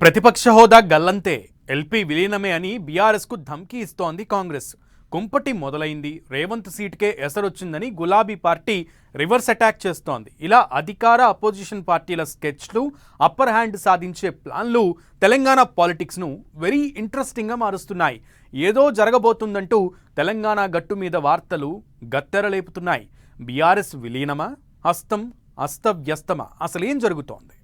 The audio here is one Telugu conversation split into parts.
ప్రతిపక్ష హోదా గల్లంతే ఎల్పీ విలీనమే అని బీఆర్ఎస్ కు ధమ్కీ ఇస్తోంది కాంగ్రెస్. కుంపటి మొదలైంది, రేవంత్ సీటుకే ఎసరొచ్చిందని గులాబీ పార్టీ రివర్స్ అటాక్ చేస్తోంది. ఇలా అధికార అపోజిషన్ పార్టీల స్కెచ్లు, అప్పర్ హ్యాండ్ సాధించే ప్లాన్లు తెలంగాణ పాలిటిక్స్ను వెరీ ఇంట్రెస్టింగ్గా మారుస్తున్నాయి. ఏదో జరగబోతుందంటూ తెలంగాణ గట్టు మీద వార్తలు గత్తెరలేపుతున్నాయి. బీఆర్ఎస్ విలీనమా, హస్తం అస్తవ్యస్తమా, అసలేం జరుగుతోంది?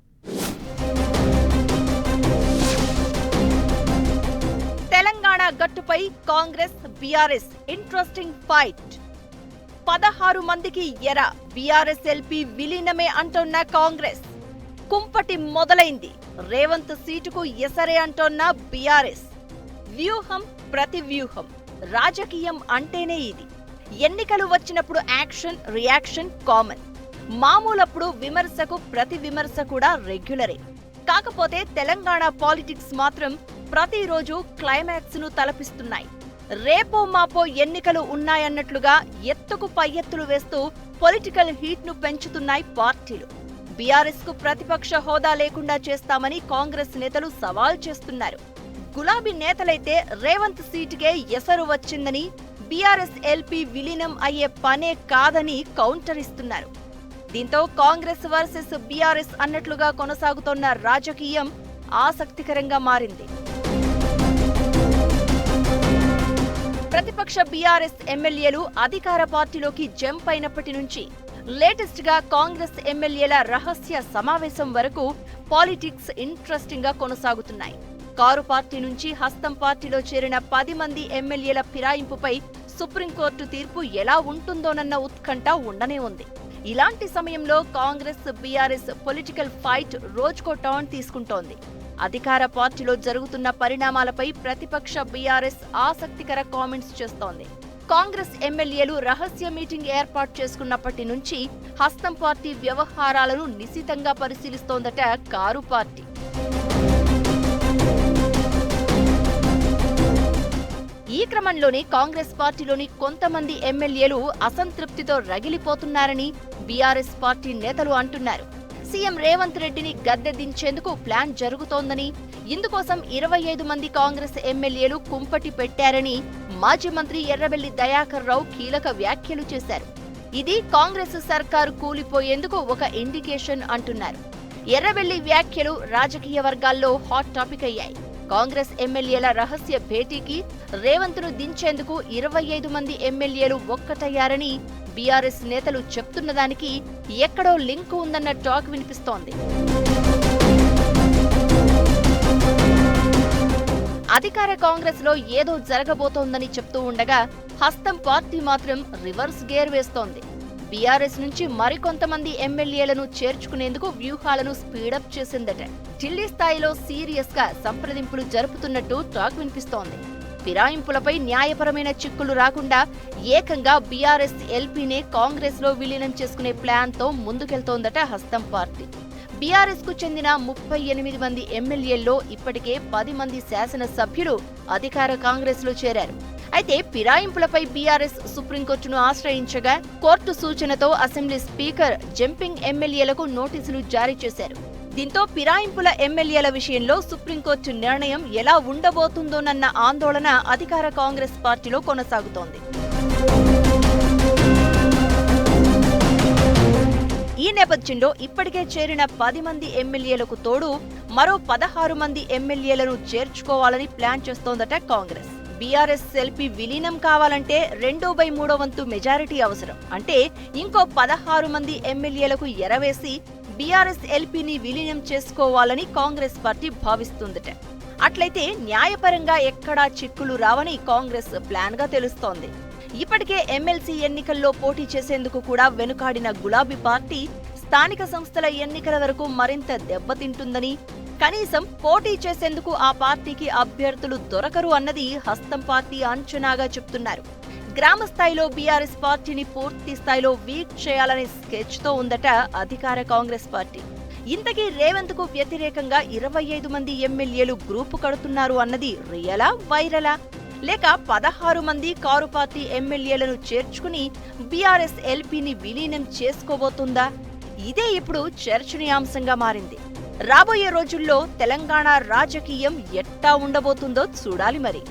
తెలంగాణ గట్టుపై కాంగ్రెస్ బీఆర్ఎస్ ఇంట్రెస్టింగ్ ఫైట్. 16 మందికి ఎర బీఆర్ఎస్ ఎల్పీ విలీనమే అంటోన్న కాంగ్రెస్. కుంపటి మొదలైంది, రేవంత్ సీటుకు ఎసరే అంటోన్న బీఆర్ఎస్. వ్యూహం ప్రతి వ్యూహం, రాజకీయం అంటేనే ఇది. ఎన్నికలు వచ్చినప్పుడు యాక్షన్ రియాక్షన్ కామన్, మామూలప్పుడు విమర్శకు ప్రతి విమర్శ కూడా రెగ్యులరే. కాకపోతే తెలంగాణ పాలిటిక్స్ మాత్రం ప్రతిరోజు క్లైమాక్స్ ను తలపిస్తున్నాయి. రేపో మాపో ఎన్నికలు ఉన్నాయన్నట్లుగా ఎత్తుకు పై ఎత్తులు వేస్తూ పొలిటికల్ హీట్ ను పెంచుతున్నాయి పార్టీలు. బీఆర్ఎస్ కు ప్రతిపక్ష హోదా లేకుండా చేస్తామని కాంగ్రెస్ నేతలు సవాల్ చేస్తున్నారు. గులాబీ నేతలైతే రేవంత్ సీటుకే ఎసరు వచ్చిందని, బీఆర్ఎస్ ఎల్పీ విలీనం అయ్యే పనే కాదని కౌంటర్ ఇస్తున్నారు. దీంతో కాంగ్రెస్ వర్సెస్ బీఆర్ఎస్ అన్నట్లుగా కొనసాగుతోన్న రాజకీయం ఆసక్తికరంగా మారింది. ప్రతిపక్ష బీఆర్ఎస్ ఎమ్మెల్యేలు అధికార పార్టీలోకి జంప్ అయినప్పటి నుంచి లేటెస్ట్ గా కాంగ్రెస్ ఎమ్మెల్యేల రహస్య సమావేశం వరకు పాలిటిక్స్ ఇంట్రెస్టింగ్ గా కొనసాగుతున్నాయి. కారు పార్టీ నుంచి హస్తం పార్టీలో చేరిన 10 మంది ఎమ్మెల్యేల ఫిరాయింపుపై సుప్రీంకోర్టు తీర్పు ఎలా ఉంటుందోనన్న ఉత్కంఠ ఉండనే ఉంది. ఇలాంటి సమయంలో కాంగ్రెస్ బీఆర్ఎస్ పొలిటికల్ ఫైట్ రోజుకో టర్న్ తీసుకుంటోంది. అధికార పార్టీలో జరుగుతున్న పరిణామాలపై ప్రతిపక్ష బీఆర్ఎస్ ఆసక్తికర కామెంట్స్ చేస్తోంది. కాంగ్రెస్ ఎమ్మెల్యేలు రహస్య మీటింగ్ ఏర్పాటు చేసుకున్నప్పటి నుంచి హస్తం పార్టీ వ్యవహారాలను నిశితంగా పరిశీలిస్తోందట కారు పార్టీ. ఈ క్రమంలోనే కాంగ్రెస్ పార్టీలోని కొంతమంది ఎమ్మెల్యేలు అసంతృప్తితో రగిలిపోతున్నారని బీఆర్ఎస్ పార్టీ నేతలు అంటున్నారు. సీఎం రేవంత్ రెడ్డిని గద్దె దించేందుకు ప్లాన్ జరుగుతోందని, ఇందుకోసం 25 మంది కాంగ్రెస్ ఎమ్మెల్యేలు కుంపటి పెట్టారని మాజీ మంత్రి ఎర్రబెల్లి దయాకర్ రావు కీలక వ్యాఖ్యలు చేశారు. ఇది కాంగ్రెస్ సర్కారు కూలిపోయేందుకు ఒక ఇండికేషన్ అంటున్నారు. ఎర్రబెల్లి వ్యాఖ్యలు రాజకీయ వర్గాల్లో హాట్ టాపిక్ అయ్యాయి. కాంగ్రెస్ ఎమ్మెల్యేల రహస్య భేటీకి రేవంత్ ను దించేందుకు 25 మంది ఎమ్మెల్యేలు ఒక్కటయ్యారని బీఆర్ఎస్ నేతలు చెప్తున్న దానికి ఎక్కడో లింక్ ఉందన్న టాక్ వినిపిస్తోంది. అధికార కాంగ్రెస్ లో ఏదో జరగబోతోందని చెప్తూ ఉండగా హస్తం పార్టీ మాత్రం రివర్స్ గేర్ వేస్తోంది. బీఆర్ఎస్ నుంచి మరికొంతమంది ఎమ్మెల్యేలను చేర్చుకునేందుకు వ్యూహాలను స్పీడప్ చేసిందట. ఢిల్లీ స్థాయిలో సీరియస్ గా సంప్రదింపులు జరుపుతున్నట్టు టాక్ వినిపిస్తోంది. ఫిరాయింపులపై న్యాయపరమైన చిక్కులు రాకుండా ఏకంగా బీఆర్ఎస్ ఎల్పీనే కాంగ్రెస్ లో విలీనం చేసుకునే ప్లాన్ తో ముందుకెళ్తోందట హస్తం పార్టీ. బీఆర్ఎస్ కు చెందిన 38 మంది ఎమ్మెల్యేల్లో ఇప్పటికే 10 మంది శాసనసభ్యులు అధికార కాంగ్రెస్ లో చేరారు. అయితే ఫిరాయింపులపై బీఆర్ఎస్ సుప్రీంకోర్టును ఆశ్రయించగా కోర్టు సూచనతో అసెంబ్లీ స్పీకర్ జంపింగ్ ఎమ్మెల్యేలకు నోటీసులు జారీ చేశారు. దీంతో ఫిరాయింపుల ఎమ్మెల్యేల విషయంలో సుప్రీంకోర్టు నిర్ణయం ఎలా ఉండబోతుందోనన్న ఆందోళన అధికార కాంగ్రెస్ పార్టీలో కొనసాగుతోంది. ఈ నేపథ్యంలో ఇప్పటికే చేరిన 10 మంది ఎమ్మెల్యేలకు తోడు మరో 16 మంది ఎమ్మెల్యేలను చేర్చుకోవాలని ప్లాన్ చేస్తోందట కాంగ్రెస్. బీఆర్ఎస్ ఎల్పీ విలీనం కావాలంటే 2/3 వంతు మెజారిటీ అవసరం. అంటే ఇంకో 16 మంది ఎమ్మెల్యేలకు ఎరవేసి బీఆర్ఎస్ ఎల్పీని విలీనం చేసుకోవాలని కాంగ్రెస్ పార్టీ భావిస్తుందట. అట్లయితే న్యాయపరంగా ఎక్కడా చిక్కులు రావని కాంగ్రెస్ ప్లాన్ గా తెలుస్తోంది. ఇప్పటికే ఎమ్మెల్సీ ఎన్నికల్లో పోటీ చేసేందుకు కూడా వెనుకాడిన గులాబీ పార్టీ స్థానిక సంస్థల ఎన్నికల వరకు మరింత దెబ్బతింటుందని, కనీసం పోటీ చేసేందుకు ఆ పార్టీకి అభ్యర్థులు దొరకరు అన్నది హస్తం పార్టీ అంచనాగా చెప్తున్నారు. గ్రామ స్థాయిలో బీఆర్ఎస్ పార్టీని పూర్తి స్థాయిలో వీక్ చేయాలనే స్కెచ్ తో ఉందట అధికార కాంగ్రెస్ పార్టీ. ఇంతకీ రేవంత్ కు వ్యతిరేకంగా 25 మంది ఎమ్మెల్యేలు గ్రూపు కడుతున్నారు అన్నది రియలా వైరలా, లేక 16 మంది కారు పార్టీ ఎమ్మెల్యేలను చేర్చుకుని బీఆర్ఎస్ ఎల్పీని విలీనం చేసుకోబోతుందా? ఇదే ఇప్పుడు చర్చనీయాంశంగా మారింది. రాబోయే రోజుల్లో తెలంగాణ రాజకీయం ఎట్టా ఉండబోతుందో చూడాలి మరి.